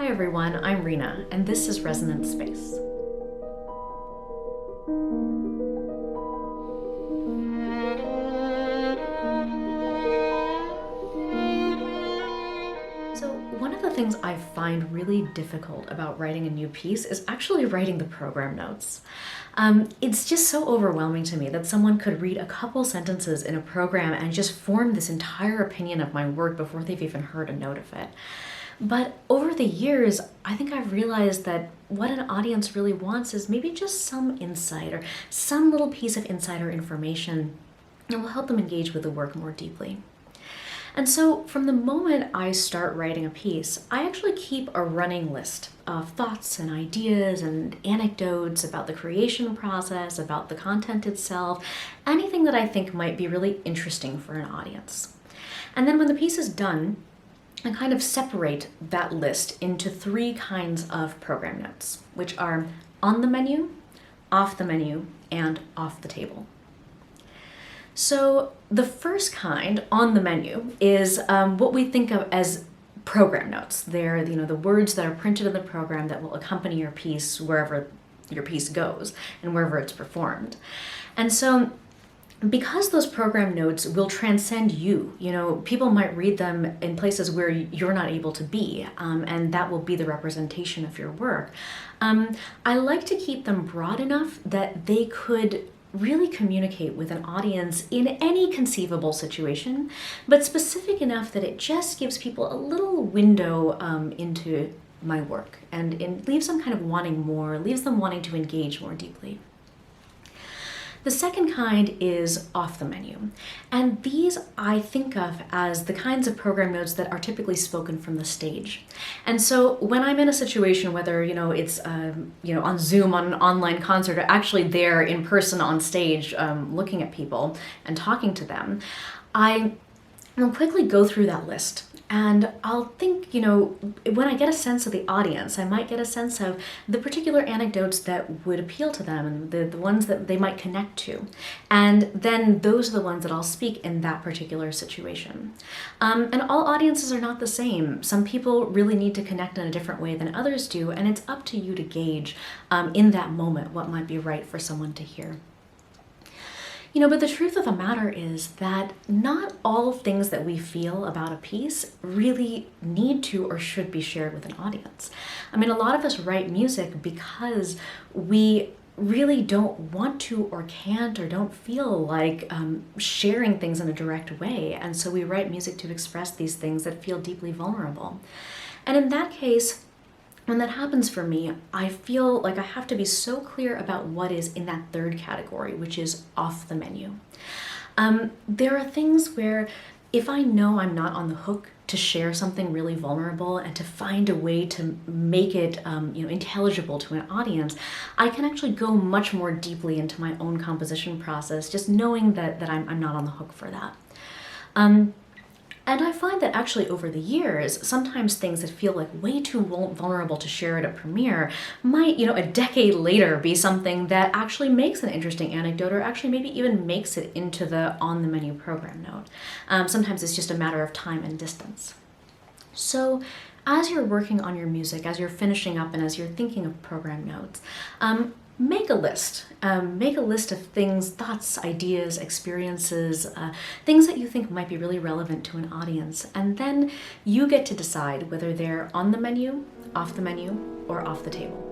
Hi everyone, I'm Reena, and this is Resonant Space. So one of the things I find really difficult about writing a new piece is actually writing the program notes. It's just so overwhelming to me that someone could read a couple sentences in a program and just form this entire opinion of my work before they've even heard a note of it. But over the years, I think I've realized that what an audience really wants is maybe just some insight or some little piece of insider information that will help them engage with the work more deeply. And so from the moment I start writing a piece, I actually keep a running list of thoughts and ideas and anecdotes about the creation process, about the content itself, anything that I think might be really interesting for an audience. And then when the piece is done, I kind of separate that list into three kinds of program notes, which are on the menu, off the menu, and off the table. So the first kind, on the menu, is what we think of as program notes. They're the words that are printed in the program that will accompany your piece wherever your piece goes and wherever it's performed. And so because those program notes will transcend you, people might read them in places where you're not able to be, and that will be the representation of your work. I like to keep them broad enough that they could really communicate with an audience in any conceivable situation, but specific enough that it just gives people a little window into my work, and it leaves them kind of wanting more, leaves them wanting to engage more deeply. The second kind is off the menu, and these I think of as the kinds of program notes that are typically spoken from the stage. And so when I'm in a situation, whether it's on Zoom on an online concert or actually there in person on stage looking at people and talking to them, I'll quickly go through that list. And I'll think, when I get a sense of the audience, I might get a sense of the particular anecdotes that would appeal to them and the ones that they might connect to. And then those are the ones that I'll speak in that particular situation. And all audiences are not the same. Some people really need to connect in a different way than others do, and it's up to you to gauge in that moment what might be right for someone to hear. But the truth of the matter is that not all things that we feel about a piece really need to or should be shared with an audience. A lot of us write music because we really don't want to or can't or don't feel like sharing things in a direct way. And so we write music to express these things that feel deeply vulnerable. And in that case, when that happens for me, I feel like I have to be so clear about what is in that third category, which is off the menu. There are things where if I know I'm not on the hook to share something really vulnerable and to find a way to make it intelligible to an audience, I can actually go much more deeply into my own composition process, just knowing that I'm not on the hook for that. And I find that actually over the years, sometimes things that feel like way too vulnerable to share at a premiere might, a decade later be something that actually makes an interesting anecdote or actually maybe even makes it into the on-the-menu program note. Sometimes it's just a matter of time and distance. So as you're working on your music, as you're finishing up and as you're thinking of program notes, make a list. Make a list of things, thoughts, ideas, experiences, things that you think might be really relevant to an audience. And then you get to decide whether they're on the menu, off the menu, or off the table.